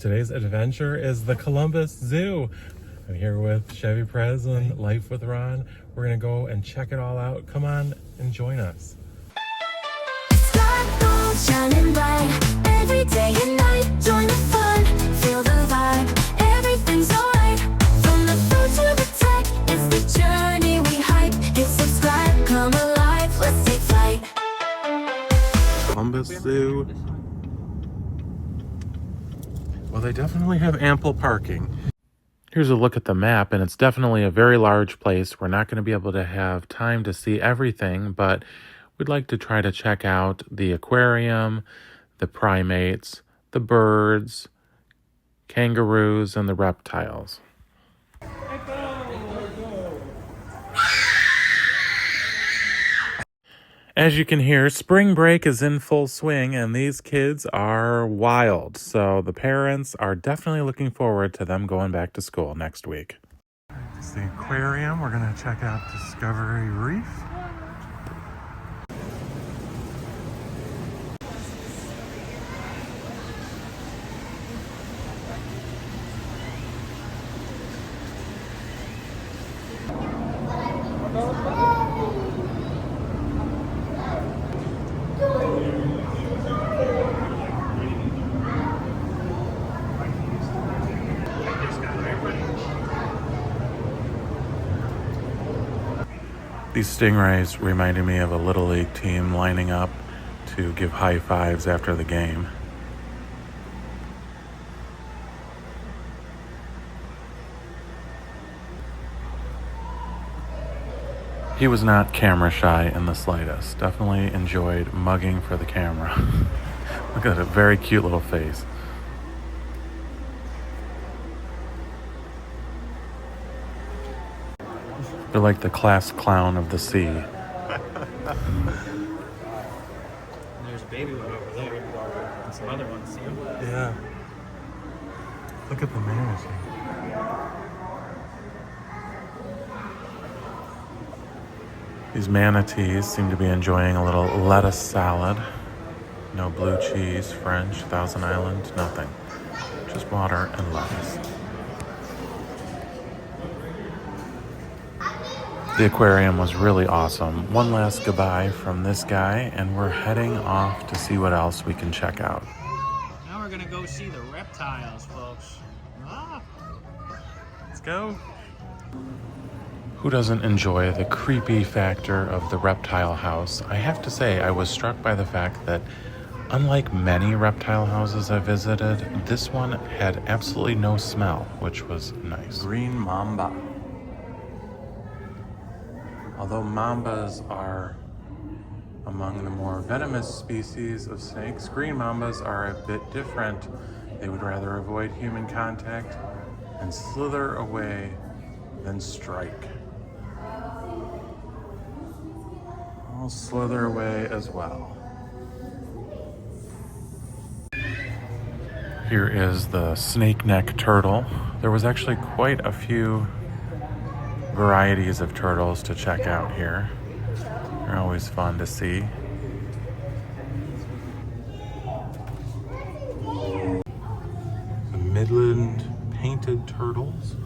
Today's adventure is the Columbus Zoo. I'm here with Chevy Prez and Life with Ron. We're gonna go and check it all out. Come on and join us. Sparkles shining bright every day and night. Join the fun, feel the vibe. Everything's alright. From the food to the tech, it's the journey we hype. Hit subscribe, come alive, let's take flight. Columbus Zoo. Well, they definitely have ample parking. Here's a look at the map, and it's definitely a very large place. We're not going to be able to have time to see everything, but we'd like to try to check out the aquarium, the primates, the birds, kangaroos, and the reptiles. As you can hear, spring break is in full swing, and these kids are wild. So the parents are definitely looking forward to them going back to school next week. It's the aquarium. We're going to check out Discovery Reef. These stingrays reminded me of a Little League team lining up to give high fives after the game. He was not camera shy in the slightest. Definitely enjoyed mugging for the camera. Look at that very cute little face. They're like the class clown of the sea. There's a baby one over there. And some other ones, see them? Yeah. Look at the manatee. These manatees seem to be enjoying a little lettuce salad. No blue cheese, French, Thousand Island, nothing. Just water and lettuce. The aquarium was really awesome. One last goodbye from this guy, and we're heading off to see what else we can check out. Now we're gonna go see the reptiles, folks. Ah. Let's go. Who doesn't enjoy the creepy factor of the reptile house? I have to say, I was struck by the fact that unlike many reptile houses I visited, this one had absolutely no smell, which was nice. Green mamba. Although mambas are among the more venomous species of snakes, green mambas are a bit different. They would rather avoid human contact and slither away than strike. I'll slither away as well. Here is the snake neck turtle. There was actually quite a few varieties of turtles to check out here. They're always fun to see. The Midland painted turtles.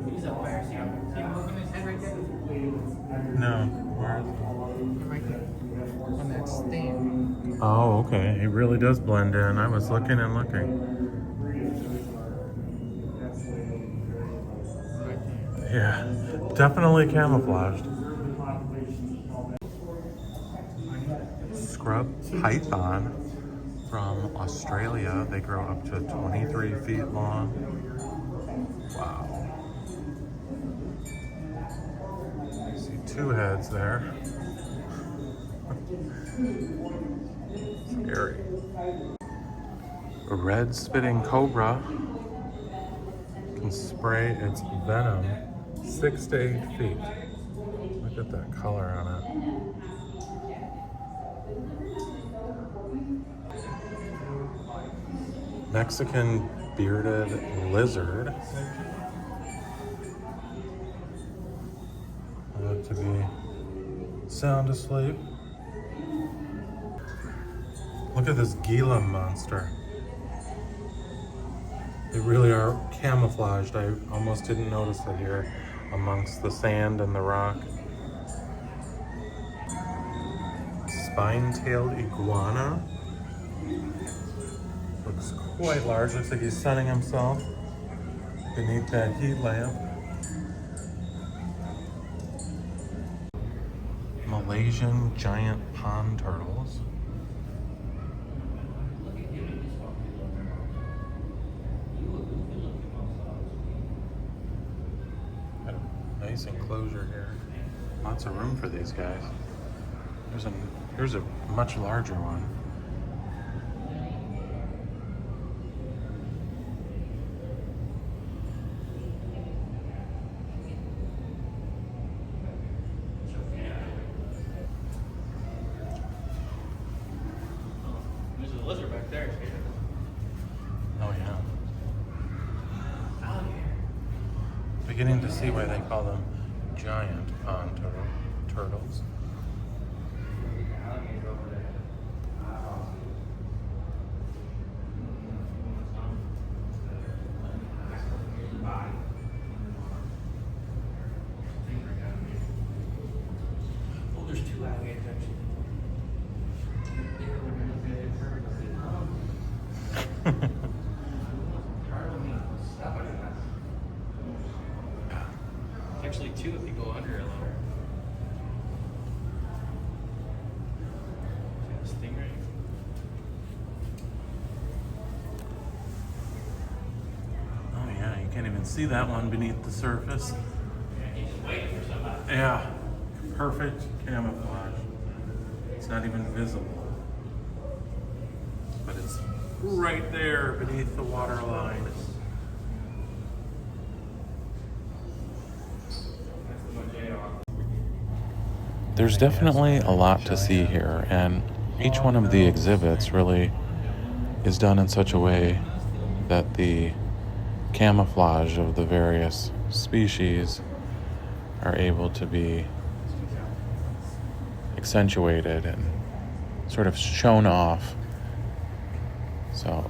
He's up there. See him moving his head right there? No, where is Right there. On that stand. Oh, okay. It really does blend in. I was looking and looking. Right there. Yeah, definitely camouflaged. Scrub python from Australia. They grow up to 23 feet long. Wow. I see two heads there. Scary. A red spitting cobra can spray its venom 6 to 8 feet. Look at that color on it. Mexican bearded lizard. like to be sound asleep. Look at this Gila monster. They really are camouflaged. I almost didn't notice it here amongst the sand and the rock. Spine-tailed iguana. Looks quite large. Looks like he's sunning himself beneath that heat lamp. Malaysian giant pond turtles. Got a nice enclosure here. Lots of room for these guys. Here's a much larger one. There's a lizard back there. Oh yeah. Beginning to see why they call them giant pond turtles. Oh, there's two alligators actually. Actually, two if you go under a little. Stingray. Oh yeah, you can't even see that one beneath the surface. He's just waiting for somebody. Yeah, perfect camouflage. It's not even visible, but it's right there beneath the water line. There's definitely a lot to see here, and each one of the exhibits really is done in such a way that the camouflage of the various species are able to be accentuated and sort of shown off. So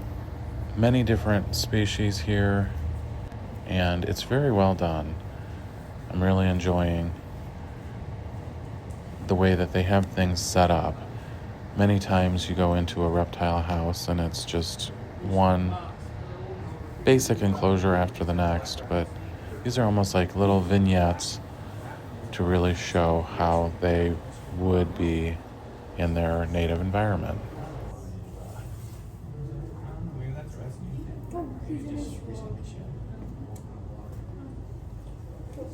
many different species here, and it's very well done. I'm really enjoying the way that they have things set up. Many times you go into a reptile house and it's just one basic enclosure after the next, but these are almost like little vignettes to really show how they would be in their native environment.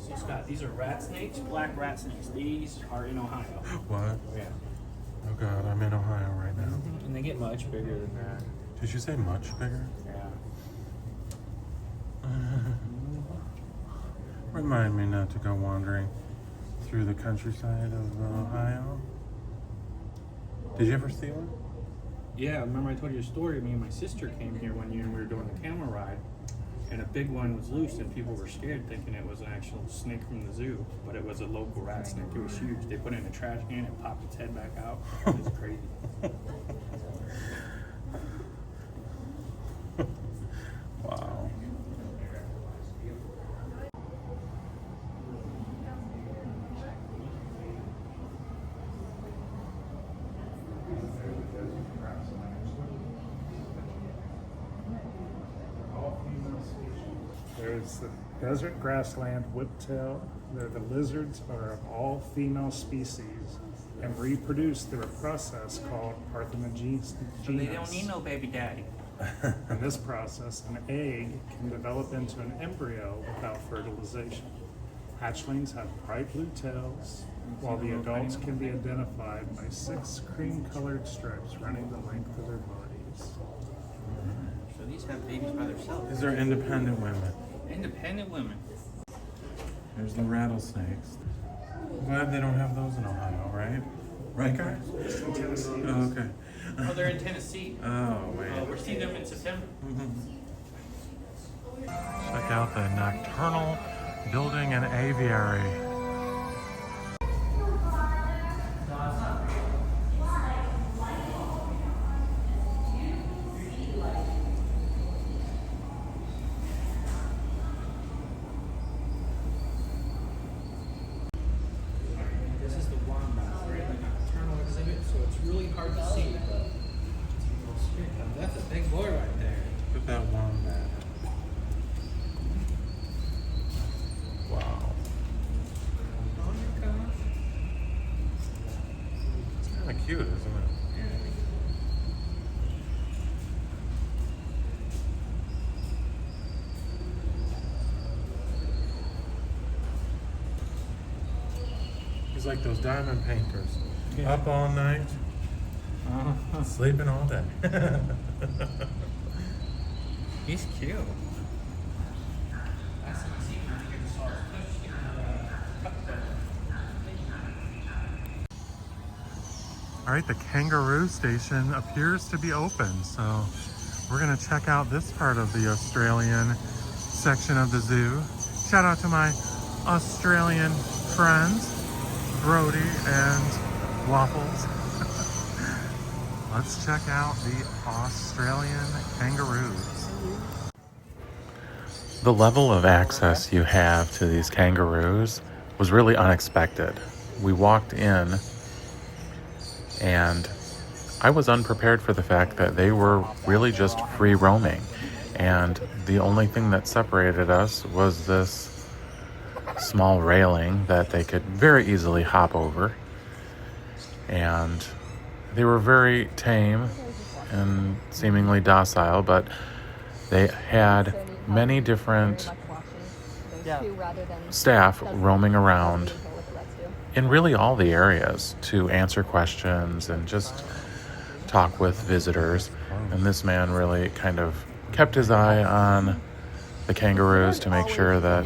So Scott, these are rat snakes, black rat snakes. These are in Ohio. What? Yeah. Oh God, I'm in Ohio right now. And they get much bigger than that. Did you say much bigger? Yeah. Remind me not to go wandering through the countryside of Ohio. Did you ever see one? Yeah, remember I told you a story. Me and my sister came here one year and we were doing the camel ride. And a big one was loose and people were scared thinking it was an actual snake from the zoo. But it was a local rat snake. It was huge. They put it in a trash can and popped its head back out. It was crazy. Wow. There's the desert grassland whiptail. The lizards are of all female species and reproduce through a process called parthenogenesis. So they don't need no baby daddy. In this process, an egg can develop into an embryo without fertilization. Hatchlings have bright blue tails, while the adults can be identified by 6 cream-colored stripes running the length of their bodies. So these have babies by themselves. These are independent women. Independent women. There's the rattlesnakes. I'm glad they don't have those in Ohio, right? Right, guys? Oh, okay. Oh, they're in Tennessee. Oh, wait. We're seeing them in September. Check out the Nocturnal building and aviary. cute, isn't it? He's like those diamond painters. Yeah. Up all night, sleeping all day. He's cute. All right, the kangaroo station appears to be open, so we're gonna check out this part of the Australian section of the zoo. Shout out to my Australian friends, Brody and Waffles. Let's check out the Australian kangaroos. The level of access you have to these kangaroos was really unexpected. We walked in and I was unprepared for the fact that they were really just free roaming. And the only thing that separated us was this small railing that they could very easily hop over. And they were very tame and seemingly docile, but they had many different staff roaming around in really all the areas to answer questions and just talk with visitors. And this man really kind of kept his eye on the kangaroos to make sure that,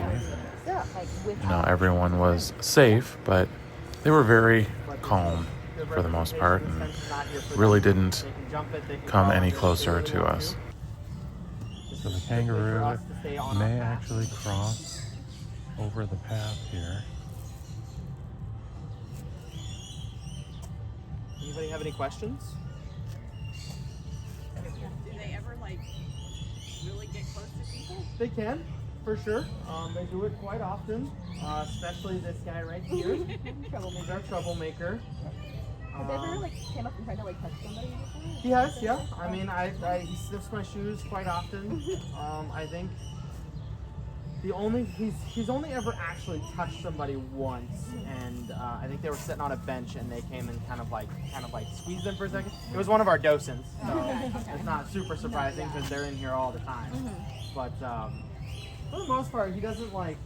you know, everyone was safe, but they were very calm for the most part and really didn't come any closer to us. So the kangaroo may actually cross over the path here. Anybody have any questions? Do they ever like really get close to people? They can, for sure. They do it quite often, especially this guy right here. He's our troublemaker. Has he ever like came up and tried to like touch somebody? He has, yeah. I mean, he sniffs my shoes quite often. I think he's only ever actually touched somebody once, and I think they were sitting on a bench and they came and kind of like squeezed them for a second. It was one of our docents, so it's not super surprising because they're in here all the time. But for the most part, he doesn't like.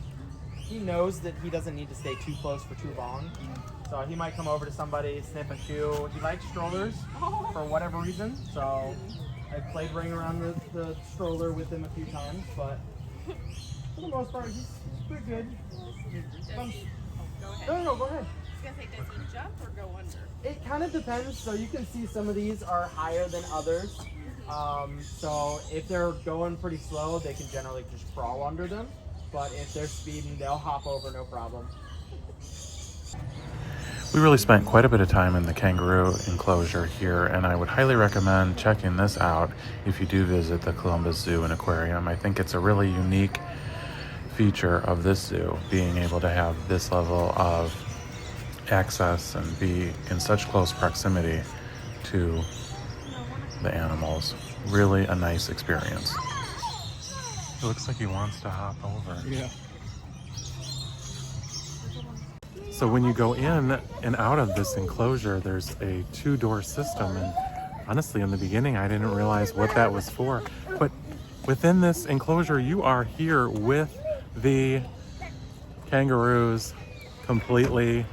He knows that he doesn't need to stay too close for too long. So he might come over to somebody, sniff a shoe. He likes strollers for whatever reason. So I played ring around the stroller with him a few times, but for the most part, he's pretty good. Go ahead. No, go ahead. I was gonna say, does he jump or go under? It kind of depends. So you can see some of these are higher than others. So if they're going pretty slow, they can generally just crawl under them. But if they're speeding, they'll hop over, no problem. We really spent quite a bit of time in the kangaroo enclosure here, and I would highly recommend checking this out if you do visit the Columbus Zoo and Aquarium. I think it's a really unique feature of this zoo, being able to have this level of access and be in such close proximity to the animals. Really a nice experience. It looks like he wants to hop over. Yeah. So when you go in and out of this enclosure, there's a 2-door system, and honestly in the beginning I didn't realize what that was for. But within this enclosure you are here with the kangaroos, completely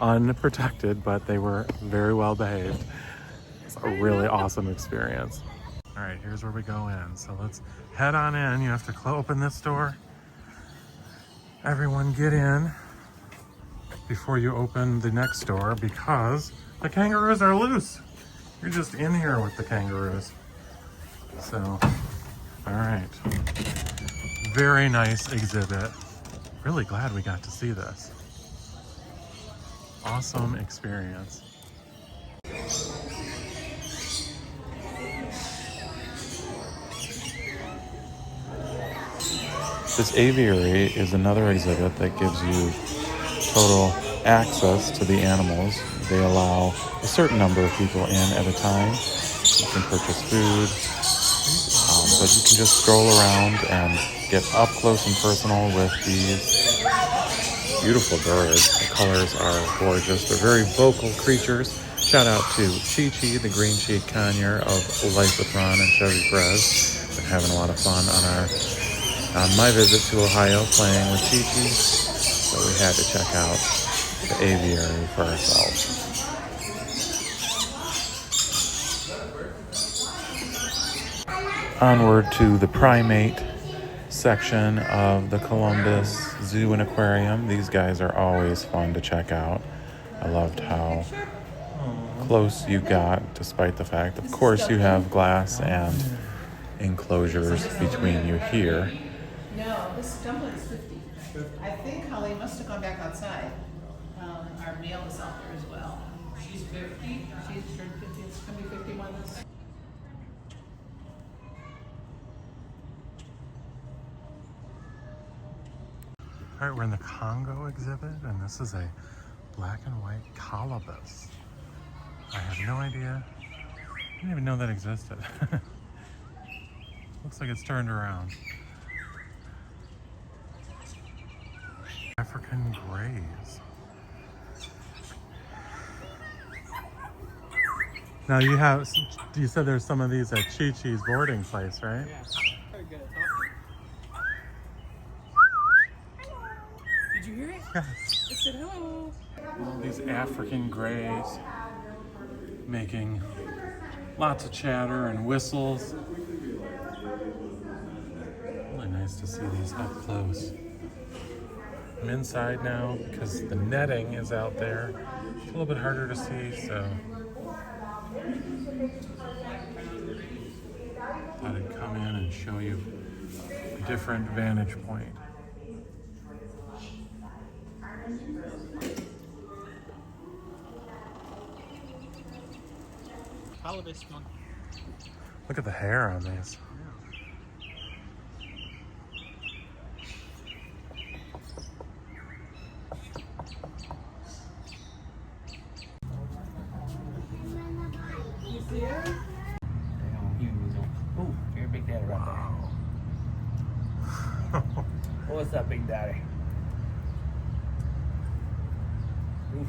unprotected, but they were very well behaved. It's a really awesome experience. All right, here's where we go in. So let's head on in. You have to open this door. Everyone get in before you open the next door because the kangaroos are loose. You're just in here with the kangaroos. So, all right. Very nice exhibit. Really glad we got to see this. Awesome experience. This aviary is another exhibit that gives you total access to the animals. They allow a certain number of people in at a time. You can purchase food, but you can just stroll around and get up close and personal with these Beautiful birds. The colors are gorgeous. They're very vocal creatures. Shout out to Chi-Chi, the green-cheeked conure of Life with Ron and Chevy Perez. Been having a lot of fun on my visit to Ohio playing with Chi-Chi. So we had to check out the aviary for ourselves. Onward to the primate section of the Columbus Zoo and Aquarium. These guys are always fun to check out. I loved how close you got, despite the fact, of course, you have glass and enclosures between you here. No, this dumpling is 50. I think Holly must have gone back outside. Our male is out there as well. She's 50. She's turned 50. It's going to be 51 this. All right, we're in the Congo exhibit, and this is a black and white colobus. I have no idea. I didn't even know that existed. Looks like it's turned around. African grays. Now you said there's some of these at Chi-Chi's boarding place, right? Yeah, very good at talking. Did you hear it? Yes. It said hello. All these African grays making lots of chatter and whistles. Really nice to see these up close. I'm inside now because the netting is out there. It's a little bit harder to see, so thought I'd come in and show you a different vantage point. Colobus one. Look at the hair on these. Ooh, you're Big Daddy right there. What's up, Big Daddy? Oof.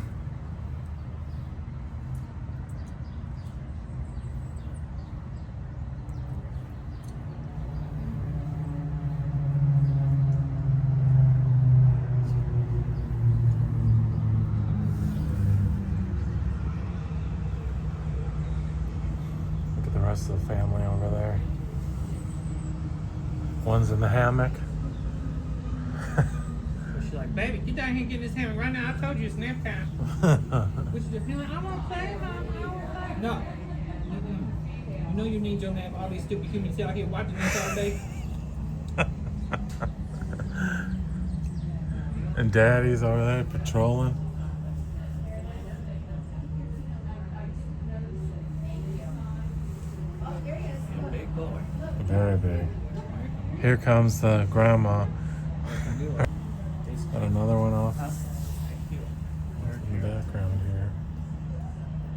Look at the rest of the family over there. One's in the hammock. She's like, baby, get down here and get this hammock right now. I told you it's nap time. Which is the like, I won't play, Mom. I won't play. No. Mm-mm. You know you need your nap. All these stupid humans out here watching this all day. And Daddy's over there patrolling. Big boy. Very big. Here comes the grandma. Got another one off in the background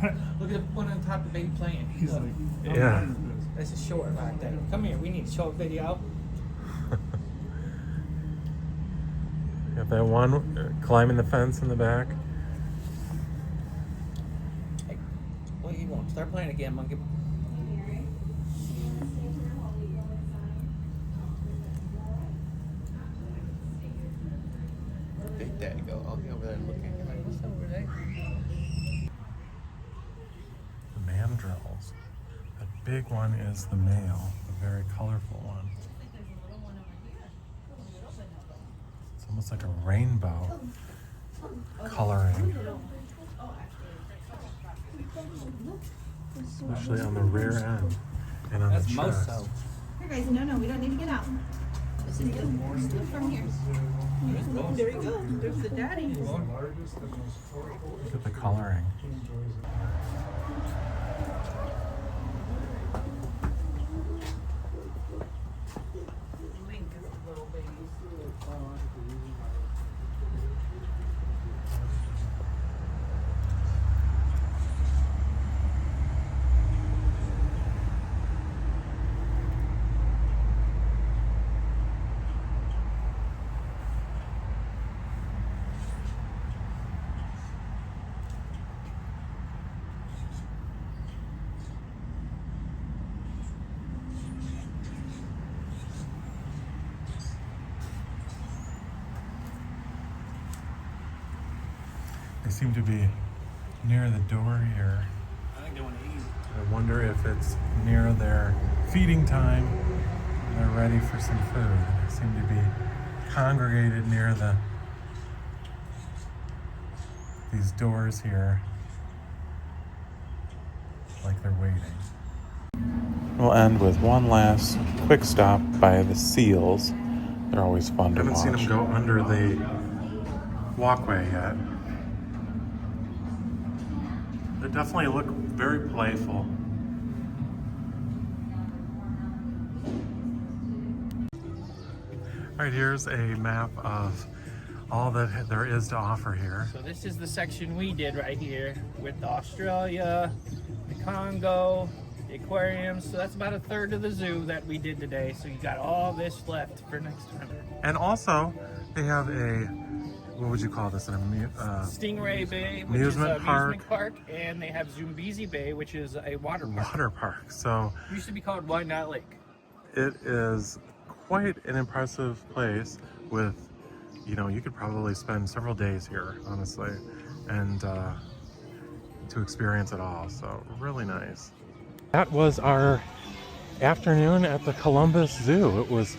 here. Look at the one on top of the baby playing. He's Look. like, Yeah. This is short right there. Come here, we need to show a video. Got that one climbing the fence in the back. Hey, what do you want? Start playing again, monkey. Big Daddy go. I'll be over there looking. Like, what's over there? The mandrills. The big one is the male, the very colorful one. It's almost like a rainbow coloring. Especially on the rear end and on That's the most chest. so. Here, guys, no, we don't need to get out. This is good. Look from here. There you go. There's the daddy. Look at the coloring. seem to be near the door here. I think they want to eat. I wonder if it's near their feeding time and they're ready for some food. They seem to be congregated near these doors here, like they're waiting. We'll end with one last quick stop by the seals. They're always fun to watch. I haven't seen them go under the walkway yet. They definitely look very playful. All right, here's a map of all that there is to offer here. So this is the section we did right here with the Australia, the Congo, the aquariums. So that's about a third of the zoo that we did today. So you got all this left for next time. And also, they have a, what would you call this? Stingray Bay, which amusement is an amusement park, and they have Zumbizi Bay, which is a water park. Water park. So Used to be called Why Not Lake. it is quite an impressive place with, you know, you could probably spend several days here, honestly, and to experience it all. So really nice. That was our afternoon at the Columbus Zoo. It was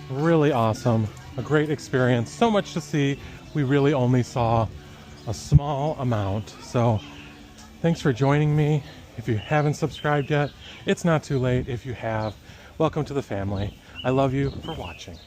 really awesome, a great experience, so much to see. We really only saw a small amount. So thanks for joining me. If you haven't subscribed yet, it's not too late. If you have, welcome to the family. I love you for watching.